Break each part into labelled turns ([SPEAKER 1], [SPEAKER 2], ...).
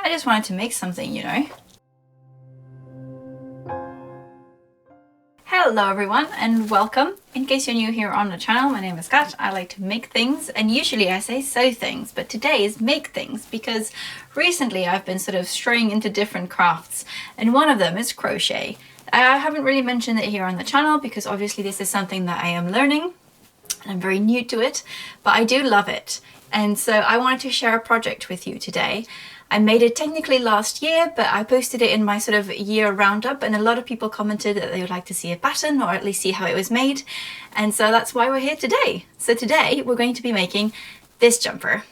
[SPEAKER 1] I just wanted to make something, you know. Hello everyone and welcome. In case you're new here on the channel, my name is Kat. I like to make things, and usually I say sew things, but today is make things because recently I've been sort of straying into different crafts, and one of them is crochet. I haven't really mentioned it here on the channel because obviously this is something that I am learning and I'm very new to it, but I do love it. And so I wanted to share a project with you today. I made it technically last year, but I posted it in my sort of year roundup, and a lot of people commented that they would like to see a pattern or at least see how it was made. And so that's why we're here today. So today we're going to be making this jumper.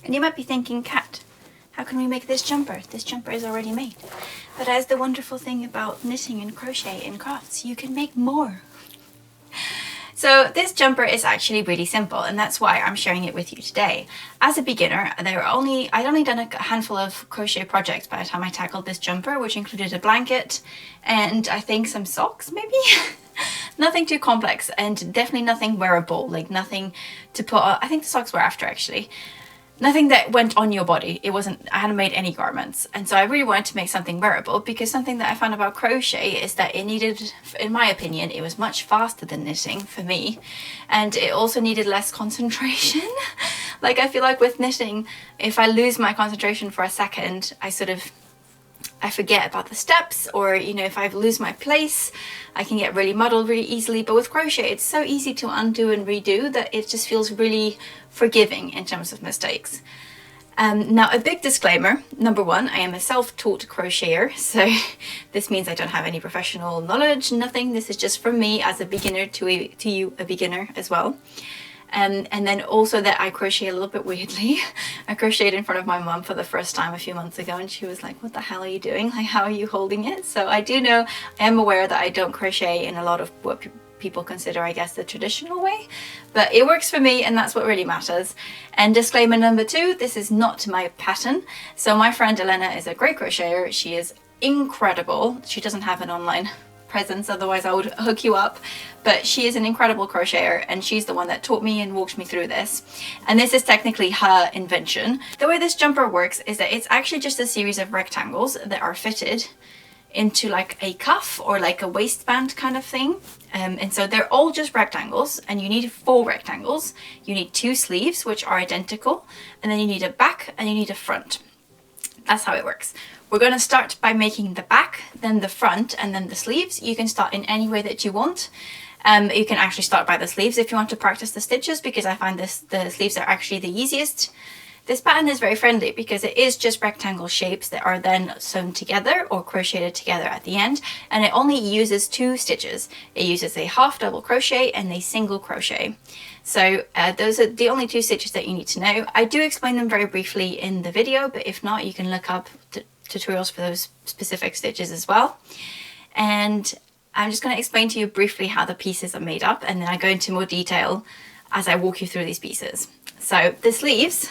[SPEAKER 1] And you might be thinking, Kat, how can we make this jumper? This jumper is already made. But as the wonderful thing about knitting and crochet and crafts, you can make more. So this jumper is actually really simple, and that's why I'm sharing it with you today. As a beginner, I'd only done a handful of crochet projects by the time I tackled this jumper, which included a blanket and I think some socks maybe. Nothing too complex, and definitely nothing wearable, like nothing to put on. I think the socks were after actually. Nothing that went on your body. I hadn't made any garments. And so I really wanted to make something wearable, because something that I found about crochet is that it needed, in my opinion, it was much faster than knitting for me. And it also needed less concentration. Like I feel like with knitting, if I lose my concentration for a second, I forget about the steps, or you know, if I lose my place, I can get really muddled really easily. But with crochet, it's so easy to undo and redo that it just feels really forgiving in terms of mistakes. Now, a big disclaimer. Number one, I am a self-taught crocheter, so this means I don't have any professional knowledge, nothing. This is just from me as a beginner to you, a beginner as well. And then also that I crochet a little bit weirdly. I crocheted in front of my mum for the first time a few months ago, and she was like, what the hell are you doing? Like, how are you holding it? So I do know, I am aware that I don't crochet in a lot of what people consider, I guess, the traditional way, but it works for me, and that's what really matters. And disclaimer number two, this is not my pattern. So my friend Elena is a great crocheter. She is incredible. She doesn't have an online presence, otherwise I would hook you up, but she is an incredible crocheter, and she's the one that taught me and walked me through this, and this is technically her invention. The way this jumper works is that it's actually just a series of rectangles that are fitted into like a cuff or like a waistband kind of thing, and so they're all just rectangles, and you need 4 rectangles. You need 2 sleeves which are identical, and then you need a back and you need a front. That's how it works. We're going to start by making the back, then the front, and then the sleeves. You can start in any way that you want. You can actually start by the sleeves if you want to practice the stitches, because I find the sleeves are actually the easiest. This pattern is very friendly because it is just rectangle shapes that are then sewn together or crocheted together at the end, and it only uses 2 stitches. It uses a half double crochet and a single crochet. So those are the only 2 stitches that you need to know. I do explain them very briefly in the video, but if not, you can look up tutorials for those specific stitches as well. And I'm just going to explain to you briefly how the pieces are made up, and then I go into more detail as I walk you through these pieces. So the sleeves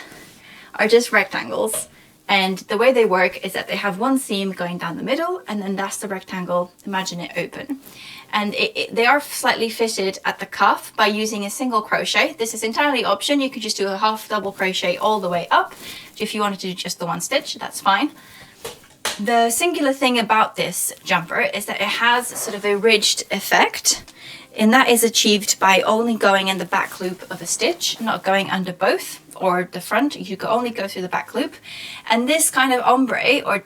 [SPEAKER 1] are just rectangles, and the way they work is that they have 1 seam going down the middle, and then that's the rectangle. Imagine it open, and they are slightly fitted at the cuff by using a single crochet. This is entirely option. You could just do a half double crochet all the way up. If you wanted to do just the 1 stitch, that's fine. The singular thing about this jumper is that it has sort of a ridged effect, and that is achieved by only going in the back loop of a stitch, not going under both or the front. You can only go through the back loop, and this kind of ombre, or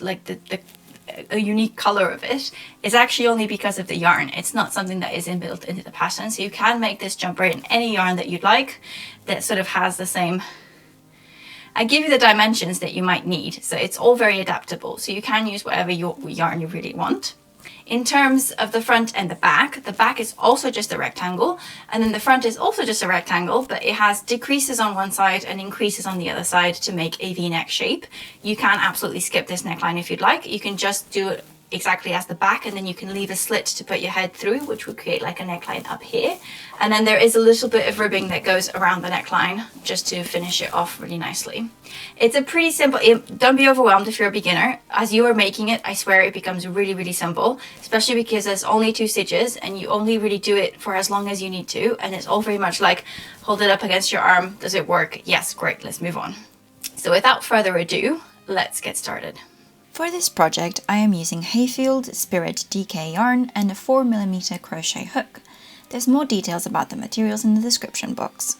[SPEAKER 1] like a unique color of it, is actually only because of the yarn. It's not something that is inbuilt into the pattern, so you can make this jumper in any yarn that you'd like that sort of has the same. I give you the dimensions that you might need, so it's all very adaptable, so you can use whatever yarn you really want. In terms of the front and the back is also just a rectangle, and then the front is also just a rectangle, but it has decreases on one side and increases on the other side to make a V-neck shape. You can absolutely skip this neckline if you'd like. You can just do exactly as the back, and then you can leave a slit to put your head through, which would create like a neckline up here. And then there is a little bit of ribbing that goes around the neckline just to finish it off really nicely. It's a pretty simple, don't be overwhelmed if you're a beginner. As you are making it, I swear it becomes really, really simple, especially because there's only 2 stitches and you only really do it for as long as you need to. And it's all very much like, hold it up against your arm. Does it work? Yes, great, let's move on. So without further ado, let's get started. For this project, I am using Hayfield Spirit DK yarn and a 4mm crochet hook. There's more details about the materials in the description box.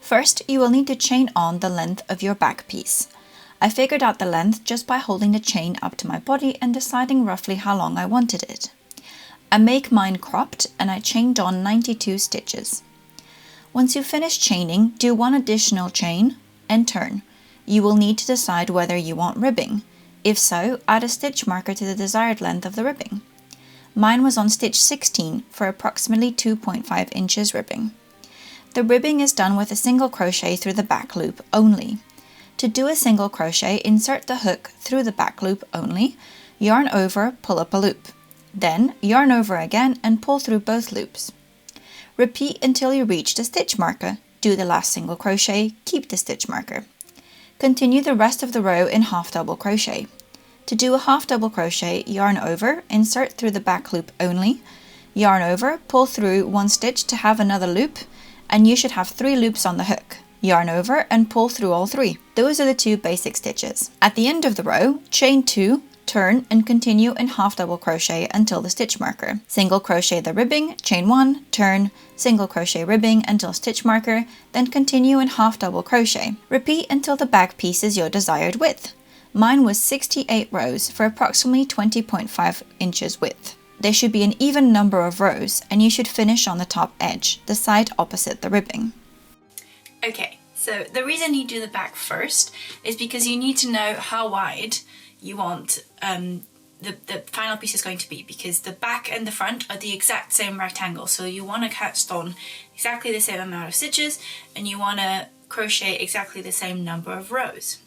[SPEAKER 1] First, you will need to chain on the length of your back piece. I figured out the length just by holding the chain up to my body and deciding roughly how long I wanted it. I make mine cropped and I chained on 92 stitches. Once you finish chaining, do 1 additional chain and turn. You will need to decide whether you want ribbing. If so, add a stitch marker to the desired length of the ribbing. Mine was on stitch 16 for approximately 2.5 inches ribbing. The ribbing is done with a single crochet through the back loop only. To do a single crochet, insert the hook through the back loop only, yarn over, pull up a loop. Then yarn over again and pull through both loops. Repeat until you reach the stitch marker. Do the last single crochet, keep the stitch marker. Continue the rest of the row in half double crochet. To do a half double crochet, yarn over, insert through the back loop only, yarn over, pull through 1 stitch to have another loop, and you should have 3 loops on the hook. Yarn over and pull through all 3. Those are the 2 basic stitches. At the end of the row, chain 2, turn and continue in half double crochet until the stitch marker. Single crochet the ribbing, chain 1, turn, single crochet ribbing until stitch marker, then continue in half double crochet. Repeat until the back piece is your desired width. Mine was 68 rows for approximately 20.5 inches width. There should be an even number of rows and you should finish on the top edge, the side opposite the ribbing. Okay, so the reason you do the back first is because you need to know how wide you want the final piece is going to be, because the back and the front are the exact same rectangle, so you want to cast on exactly the same amount of stitches and you want to crochet exactly the same number of rows.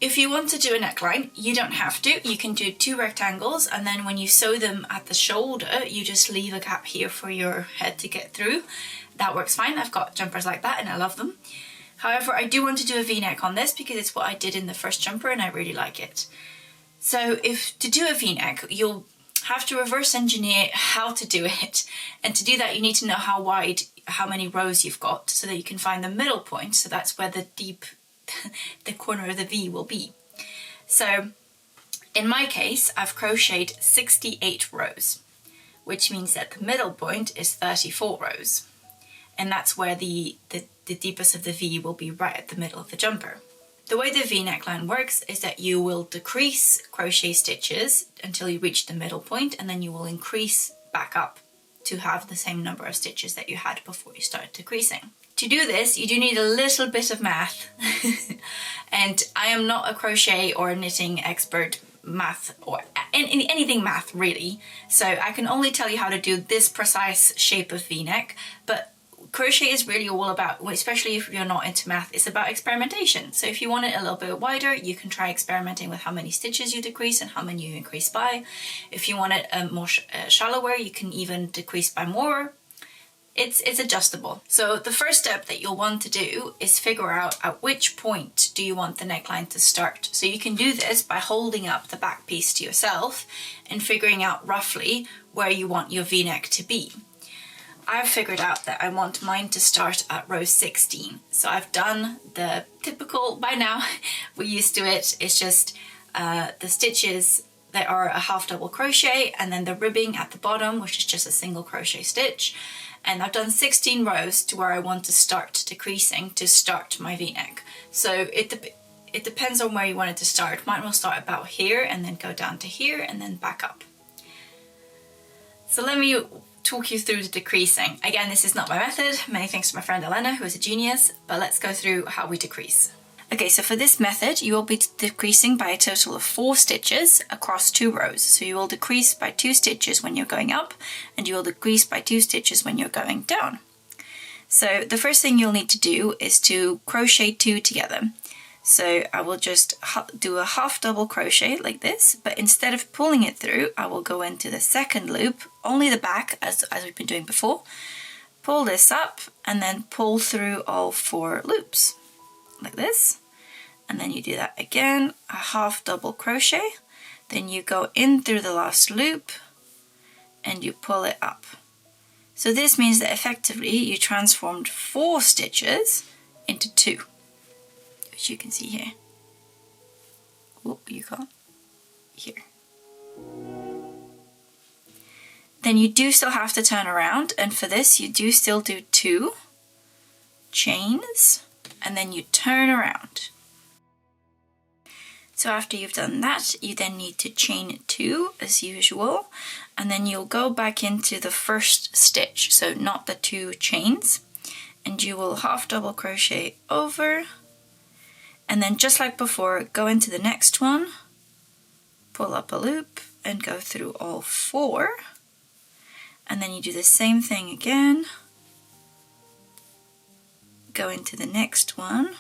[SPEAKER 1] If you want to do a neckline, you don't have to. You can do 2 rectangles and then when you sew them at the shoulder, you just leave a gap here for your head to get through. That works fine. I've got jumpers like that and I love them. However, I do want to do a V-neck on this because it's what I did in the first jumper and I really like it. So if to do a V-neck, you'll have to reverse engineer how to do it. And to do that, you need to know how wide, how many rows you've got so that you can find the middle point. So that's where the corner of the V will be. So in my case, I've crocheted 68 rows, which means that the middle point is 34 rows. And that's where the deepest of the V will be right at the middle of the jumper. The way the V neckline works is that you will decrease crochet stitches until you reach the middle point, and then you will increase back up to have the same number of stitches that you had before you started decreasing. To do this, you do need a little bit of math. And I am not a crochet or knitting expert, math or anything math really. So I can only tell you how to do this precise shape of V-neck, but crochet is really all about, especially if you're not into math, it's about experimentation. So if you want it a little bit wider, you can try experimenting with how many stitches you decrease and how many you increase by. If you want it more shallower, you can even decrease by more. It's adjustable. So the first step that you'll want to do is figure out at which point do you want the neckline to start. So you can do this by holding up the back piece to yourself and figuring out roughly where you want your V-neck to be. I've figured out that I want mine to start at row 16. So I've done the typical, by now we're used to it, it's just the stitches that are a half double crochet and then the ribbing at the bottom, which is just a single crochet stitch. And I've done 16 rows to where I want to start decreasing to start my V-neck. So it depends on where you want it to start. Mine will start about here and then go down to here and then back up. So let me talk you through the decreasing. Again, this is not my method. Many thanks to my friend Elena, who is a genius, but let's go through how we decrease. Okay, so for this method, you will be decreasing by a total of 4 stitches across 2 rows. So you will decrease by 2 stitches when you're going up, and you will decrease by 2 stitches when you're going down. So the first thing you'll need to do is to crochet 2 together. So I will just do a half double crochet like this, but instead of pulling it through, I will go into the second loop, only the back as we've been doing before, pull this up and then pull through all 4 loops like this. And then you do that again, a half double crochet, then you go in through the last loop and you pull it up. So this means that effectively you transformed 4 stitches into 2. Which you can see here. Oh, you can't. Here. Then you do still have to turn around, and for this you do still do 2 chains, and then you turn around. So after you've done that, you then need to chain 2 as usual, and then you'll go back into the first stitch, so not the 2 chains, and you will half double crochet over. And then just like before, go into the next one, pull up a loop and go through all 4. And then you do the same thing again, go into the next one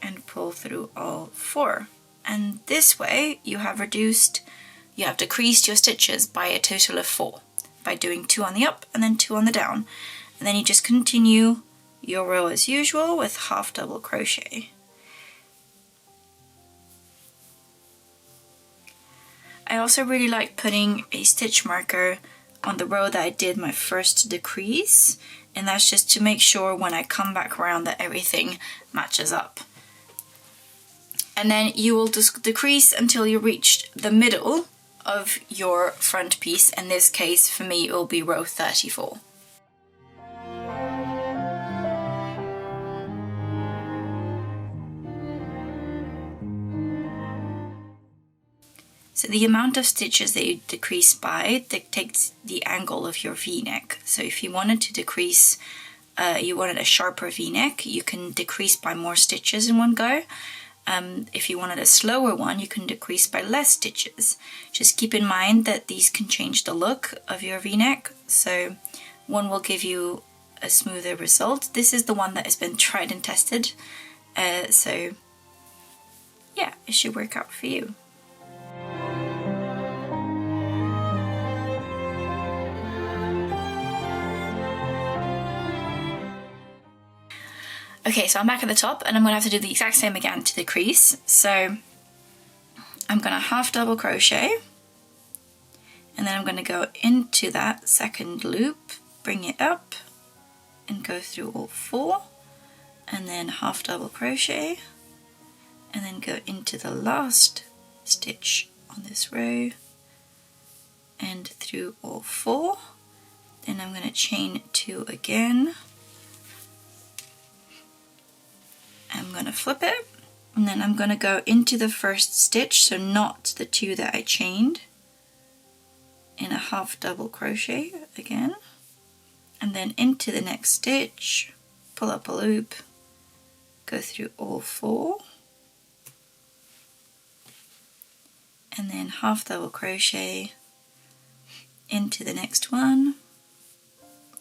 [SPEAKER 1] and pull through all 4. And this way you have decreased your stitches by a total of 4 by doing 2 on the up and then 2 on the down. And then you just continue your row as usual with half double crochet. I also really like putting a stitch marker on the row that I did my first decrease, and that's just to make sure when I come back around that everything matches up. And then you will just decrease until you reach the middle of your front piece. In this case for me it will be row 34. So the amount of stitches that you decrease by dictates the angle of your V-neck. So if you wanted to decrease, you wanted a sharper V-neck, you can decrease by more stitches in one go. If you wanted a slower one, you can decrease by less stitches. Just keep in mind that these can change the look of your V-neck. So one will give you a smoother result. This is the one that has been tried and tested. So yeah, it should work out for you. Okay, so I'm back at the top and I'm going to have to do the exact same again to the crease. So I'm going to half double crochet and then I'm going to go into that second loop, bring it up and go through all 4 and then half double crochet and then go into the last stitch on this row and through all 4. Then I'm going to chain 2 again. I'm going to flip it and then I'm going to go into the first stitch, so not the 2 that I chained, in a half double crochet again, and then into the next stitch, pull up a loop, go through all 4 and then half double crochet into the next one.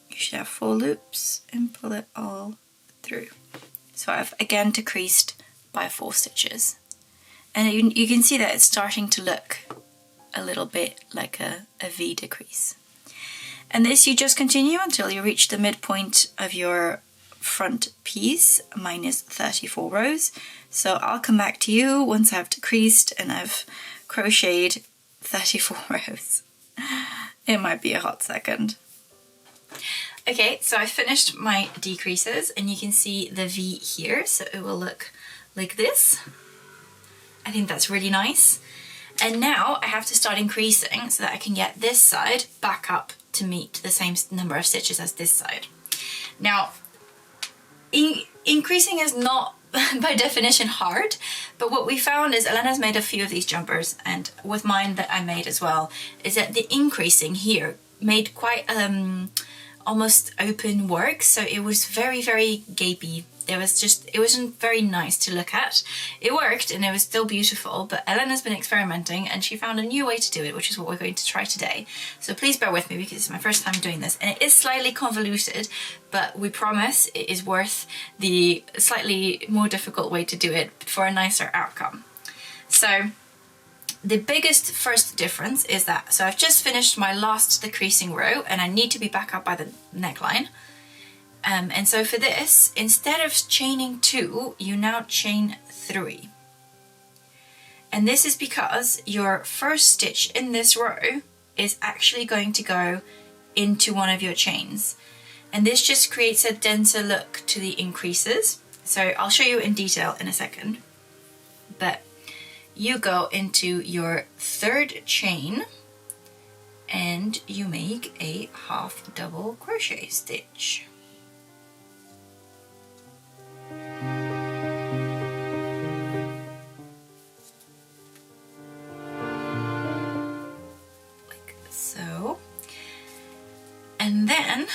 [SPEAKER 1] You should have 4 loops and pull it all through. So I've again decreased by 4 stitches. And you can see that it's starting to look a little bit like a V decrease. And this you just continue until you reach the midpoint of your front piece, minus 34 rows. So I'll come back to you once I've decreased and I've crocheted 34 rows. It might be a hot second. Okay, so I finished my decreases and you can see the V here, so it will look like this. I think that's really nice. And now I have to start increasing so that I can get this side back up to meet the same number of stitches as this side. Now, increasing is not by definition hard, but what we found is Elena's made a few of these jumpers, and with mine that I made as well, is that the increasing here made quite almost open work, so it was very, very gapey it wasn't very nice to look at. It worked and it was still beautiful, but Elena's been experimenting and she found a new way to do it, which is what we're going to try today. So please bear with me because it's my first time doing this and it is slightly convoluted, but we promise it is worth the slightly more difficult way to do it for a nicer outcome. So the biggest first difference is that, so I've just finished my last decreasing row and I need to be back up by the neckline. And so for this, instead of chaining 2, you now chain 3. And this is because your first stitch in this row is actually going to go into one of your chains. And this just creates a denser look to the increases. So I'll show you in detail in a second. But you go into your 3rd chain and you make a half double crochet stitch. So, and then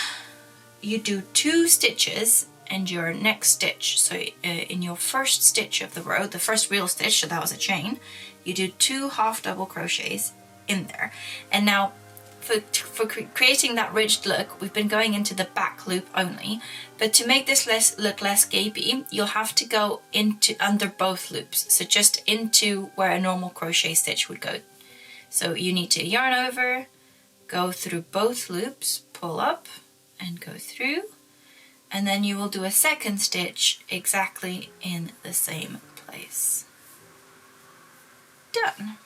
[SPEAKER 1] you do 2 stitches and your next stitch. So in your first stitch of the row, the first real stitch, so that was a chain, you do 2 half double crochets in there. And now for creating that ridged look, we've been going into the back loop only, but to make this look less gapey, you'll have to go into under both loops. So just into where a normal crochet stitch would go. So you need to yarn over, go through both loops, pull up and go through, and then you will do a second stitch exactly in the same place. Done.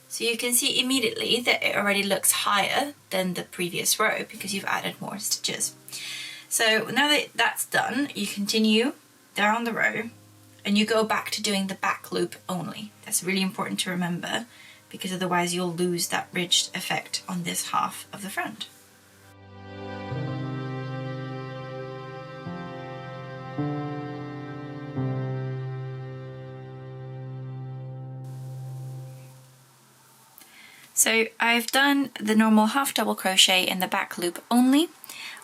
[SPEAKER 1] So you can see immediately that it already looks higher than the previous row because you've added more stitches. So now that that's done, you continue down the row and you go back to doing the back loop only. That's really important to remember because otherwise you'll lose that ridged effect on this half of the front. So I've done the normal half double crochet in the back loop only,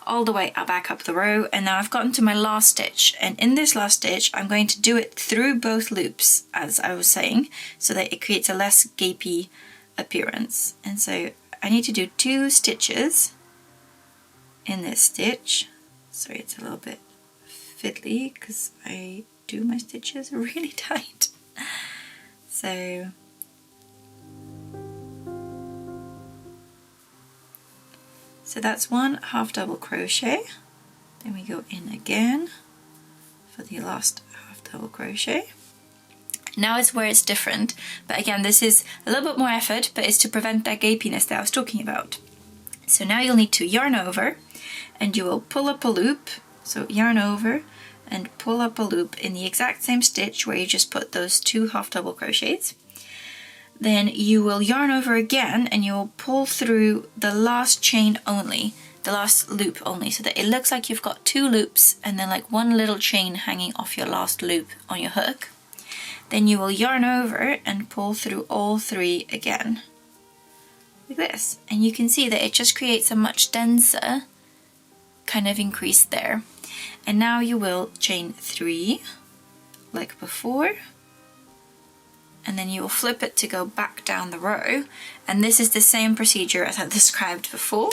[SPEAKER 1] all the way back up the row, and now I've gotten to my last stitch, and in this last stitch I'm going to do it through both loops, as I was saying, so that it creates a less gapey appearance. And so I need to do 2 stitches in this stitch. Sorry, it's a little bit fiddly because I do my stitches really tight. So that's 1 half double crochet, then we go in again for the last half double crochet. Now is where it's different, but again this is a little bit more effort, but it's to prevent that gapiness that I was talking about. So now you'll need to yarn over and you will pull up a loop, so yarn over and pull up a loop in the exact same stitch where you just put those 2 half double crochets. Then you will yarn over again and you will pull through the last chain only, the last loop only, so that it looks like you've got 2 loops and then like 1 little chain hanging off your last loop on your hook. Then you will yarn over and pull through all 3 again, like this. And you can see that it just creates a much denser kind of increase there. And now you will chain 3 like before, and then you will flip it to go back down the row, and this is the same procedure as I described before.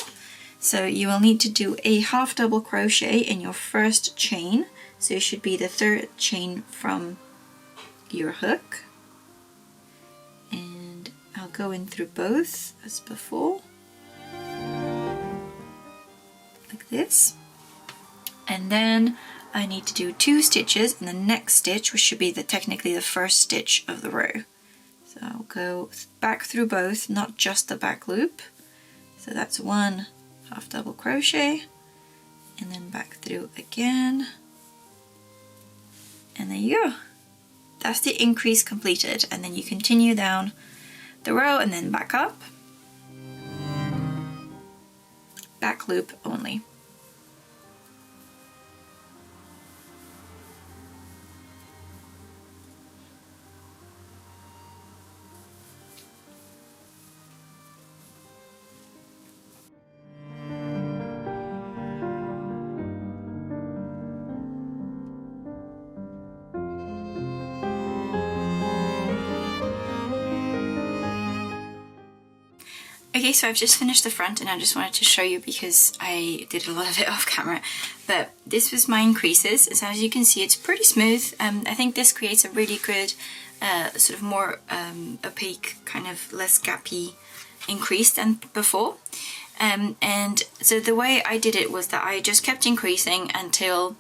[SPEAKER 1] So you will need to do a half double crochet in your first chain, so it should be the 3rd chain from your hook, and I'll go in through both as before, like this, and then I need to do 2 stitches in the next stitch, which should be technically the first stitch of the row. So I'll go back through both, not just the back loop. So that's 1 half double crochet, and then back through again, and there you go. That's the increase completed, and then you continue down the row and then back up. Back loop only. Okay, so I've just finished the front and I just wanted to show you because I did a lot of it off camera. But this was my increases. So as you can see, it's pretty smooth. I think this creates a really good, sort of more opaque, kind of less gappy increase than before. And so the way I did it was that I just kept increasing until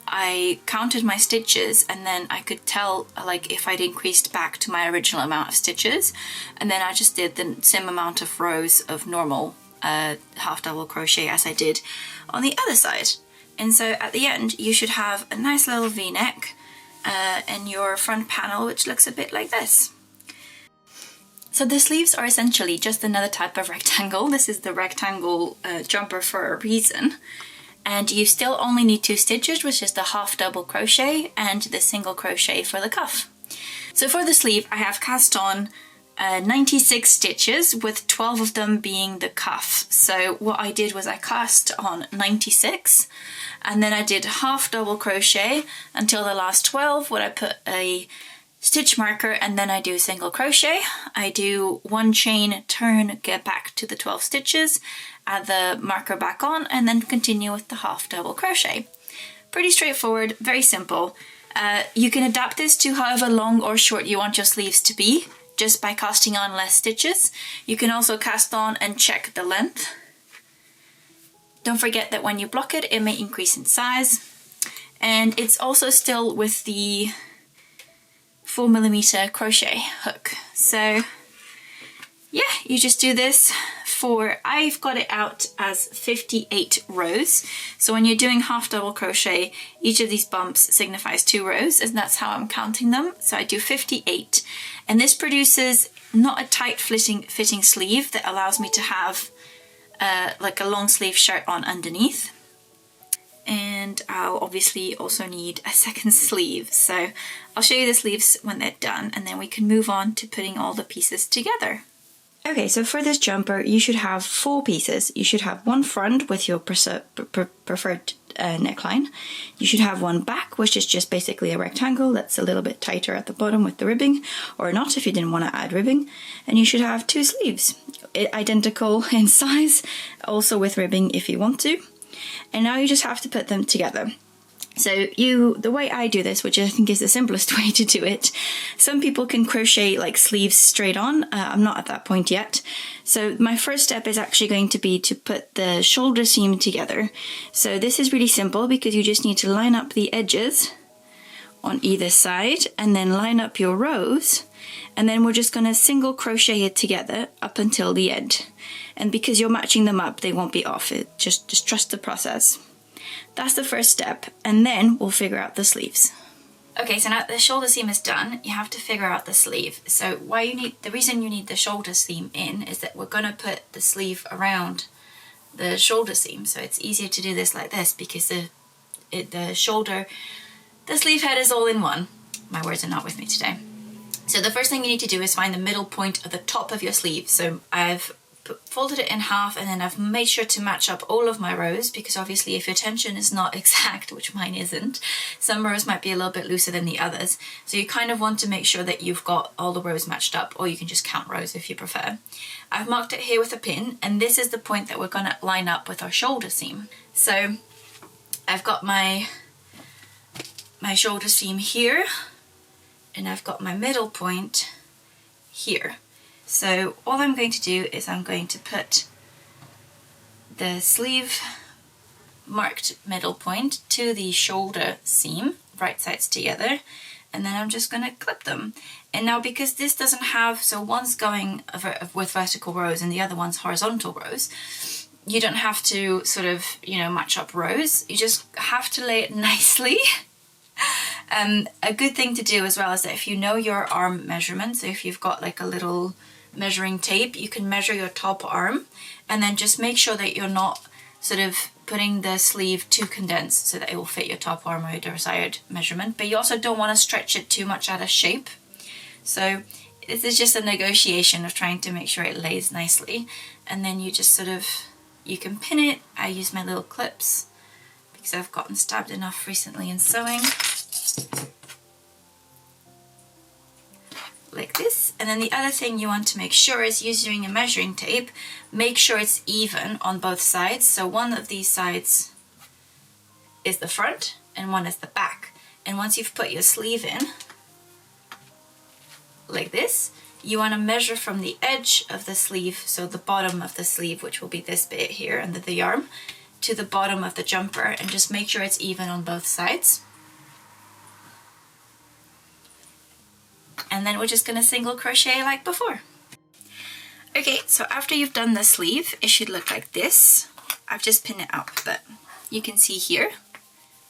[SPEAKER 1] I counted my stitches, and then I could tell like if I'd increased back to my original amount of stitches, and then I just did the same amount of rows of normal half double crochet as I did on the other side. And so at the end you should have a nice little v-neck and your front panel, which looks a bit like this. So the sleeves are essentially just another type of rectangle. This is the rectangle jumper for a reason. And you still only need 2 stitches, which is the half double crochet and the single crochet for the cuff. So for the sleeve, I have cast on 96 stitches, with 12 of them being the cuff. So what I did was I cast on 96, and then I did half double crochet until the last 12, where I put a stitch marker, and then I do single crochet. I do 1 chain, turn, get back to the 12 stitches, add the marker back on, and then continue with the half double crochet. Pretty straightforward, very simple. You can adapt this to however long or short you want your sleeves to be, just by casting on less stitches. You can also cast on and check the length. Don't forget that when you block it, it may increase in size. And it's also still with the 4mm crochet hook. So yeah, you just do this for, I've got it out as 58 rows. So when you're doing half double crochet, each of these bumps signifies 2 rows, and that's how I'm counting them. So I do 58, and this produces not a tight fitting sleeve that allows me to have like a long sleeve shirt on underneath. And I'll obviously also need a second sleeve. So I'll show you the sleeves when they're done, and then we can move on to putting all the pieces together. Okay, so for this jumper, you should have 4 pieces. You should have 1 front with your preferred neckline. You should have 1 back, which is just basically a rectangle that's a little bit tighter at the bottom with the ribbing, or not if you didn't want to add ribbing. And you should have 2 sleeves, identical in size, also with ribbing if you want to. And now you just have to put them together. So the way I do this, which I think is the simplest way to do it, some people can crochet like sleeves straight on. I'm not at that point yet. So my first step is actually going to be to put the shoulder seam together. So this is really simple because you just need to line up the edges on either side and then line up your rows. And then we're just going to single crochet it together up until the end. And because you're matching them up, they won't be off. Just trust the process. That's the first step, and then we'll figure out the sleeves. Okay, so now the shoulder seam is done, you have to figure out the sleeve. So the reason you need the shoulder seam in is that we're going to put the sleeve around the shoulder seam. So it's easier to do this like this because the sleeve head is all in one. My words are not with me today. So the first thing you need to do is find the middle point of the top of your sleeve. So I've folded it in half, and then I've made sure to match up all of my rows, because obviously if your tension is not exact, which mine isn't, some rows might be a little bit looser than the others. So you kind of want to make sure that you've got all the rows matched up, or you can just count rows if you prefer. I've marked it here with a pin, and this is the point that we're going to line up with our shoulder seam. So I've got my shoulder seam here, and I've got my middle point here. So all I'm going to do is I'm going to put the sleeve marked middle point to the shoulder seam, right sides together, and then I'm just going to clip them. And now because this doesn't have, so one's going with vertical rows and the other one's horizontal rows, you don't have to sort of, match up rows. You just have to lay it nicely. A good thing to do as well is that if you know your arm measurement, so if you've got like a little measuring tape, you can measure your top arm, and then just make sure that you're not sort of putting the sleeve too condensed so that it will fit your top arm or your desired measurement, but you also don't want to stretch it too much out of shape. So this is just a negotiation of trying to make sure it lays nicely, and then you just you can pin it. I use my little clips because I've gotten stabbed enough recently in sewing. Like this, And then the other thing you want to make sure is using a measuring tape, make sure it's even on both sides. So one of these sides is the front and one is the back. And once you've put your sleeve in, like this, you want to measure from the edge of the sleeve, so the bottom of the sleeve, which will be this bit here under the arm, to the bottom of the jumper, and just make sure it's even on both sides. And then we're just going to single crochet like before. Okay, so after you've done the sleeve, it should look like this. I've just pinned it up, but you can see here.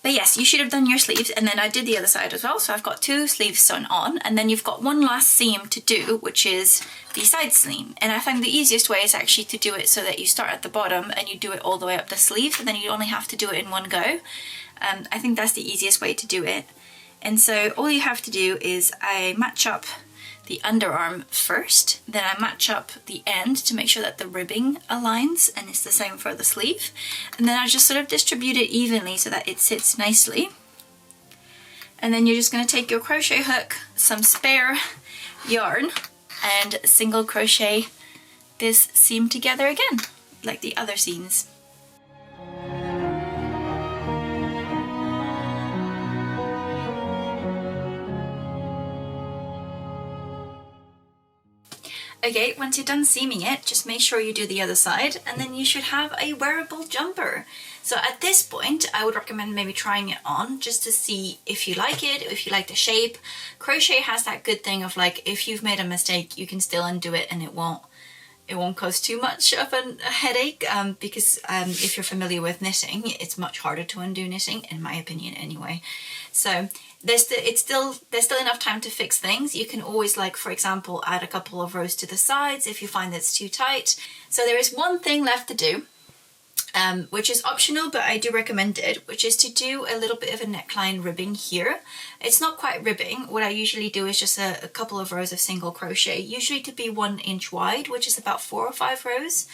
[SPEAKER 1] But yes, you should have done your sleeves, and then I did the other side as well, so I've got 2 sleeves sewn on, and then you've got one last seam to do, which is the side seam. And I find the easiest way is actually to do it so that you start at the bottom and you do it all the way up the sleeve, and then you only have to do it in one go. I think that's the easiest way to do it. And so all you have to do is I match up the underarm first, then I match up the end to make sure that the ribbing aligns, and it's the same for the sleeve. And then I just sort of distribute it evenly so that it sits nicely. And then you're just going to take your crochet hook, some spare yarn, and single crochet this seam together again, like the other seams. Okay, once you're done seaming it, just make sure you do the other side, and then you should have a wearable jumper. So at this point, I would recommend maybe trying it on just to see if you like it, if you like the shape. Crochet has that good thing of like, if you've made a mistake, you can still undo it and it won't cause too much of a headache, because if you're familiar with knitting, it's much harder to undo knitting, in my opinion anyway. So there's still enough time to fix things. You can always, like, for example, add a couple of rows to the sides if you find it's too tight. So there is one thing left to do, which is optional, but I do recommend it, which is to do a little bit of a neckline ribbing here. It's not quite ribbing. What I usually do is just a couple of rows of single crochet, usually to be 1 inch wide, which is about 4 or 5 rows.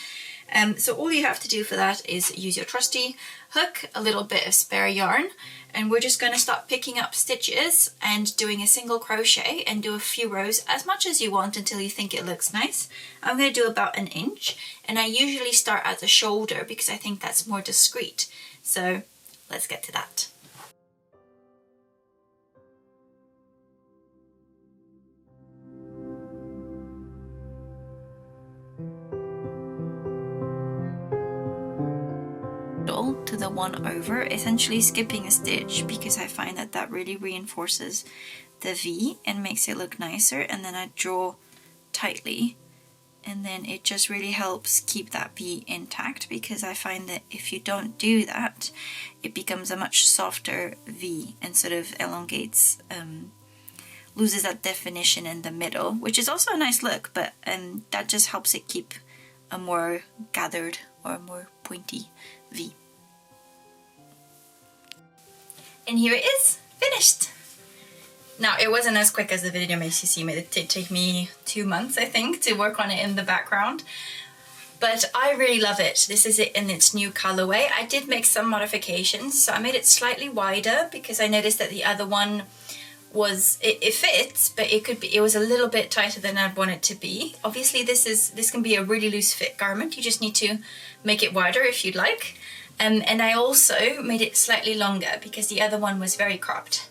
[SPEAKER 1] So all you have to do for that is use your trusty hook, a little bit of spare yarn, and we're just going to start picking up stitches and doing a single crochet and do a few rows, as much as you want until you think it looks nice. I'm going to do about 1 inch, and I usually start at the shoulder because I think that's more discreet. So let's get to that. To the one over, essentially skipping a stitch, because I find that that really reinforces the V and makes it look nicer, and then I draw tightly, and then it just really helps keep that V intact, because I find that if you don't do that, it becomes a much softer V and sort of elongates, loses that definition in the middle, which is also a nice look, but that just helps it keep a more gathered or more pointy V. And here it is, finished! Now, it wasn't as quick as the video makes you seem. It did take me 2 months, I think, to work on it in the background. But I really love it. This is it in its new colorway. I did make some modifications, so I made it slightly wider because I noticed that the other one was, it fits, but it was a little bit tighter than I'd want it to be. Obviously, this can be a really loose fit garment. You just need to make it wider if you'd like. And I also made it slightly longer because the other one was very cropped.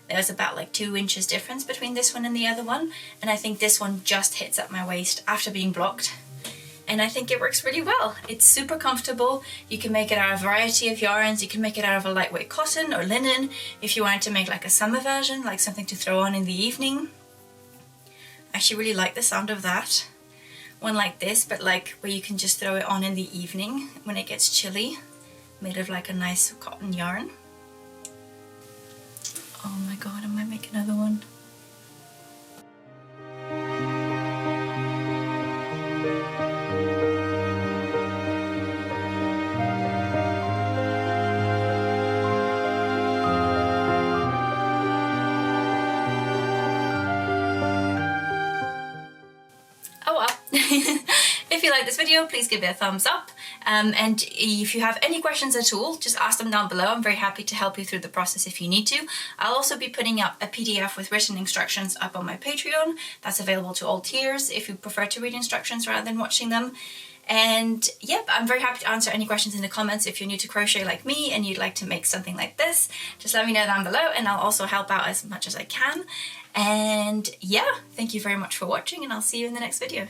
[SPEAKER 1] There was about like 2 inches difference between this one and the other one, and I think this one just hits at my waist after being blocked. And I think it works really well. It's super comfortable. You can make it out of a variety of yarns. You can make it out of a lightweight cotton or linen if you wanted to make like a summer version, like something to throw on in the evening. I actually really like the sound of that. One like this, but like where you can just throw it on in the evening when it gets chilly. Made of like a nice cotton yarn. Oh my god, I might make another one. Oh well. If you like this video, please give it a thumbs up. And if you have any questions at all, just ask them down below. I'm very happy to help you through the process if you need to. I'll also be putting up a PDF with written instructions up on my Patreon. That's available to all tiers if you prefer to read instructions rather than watching them. And yep, I'm very happy to answer any questions in the comments. If you're new to crochet like me and you'd like to make something like this, just let me know down below and I'll also help out as much as I can. And yeah, thank you very much for watching and I'll see you in the next video.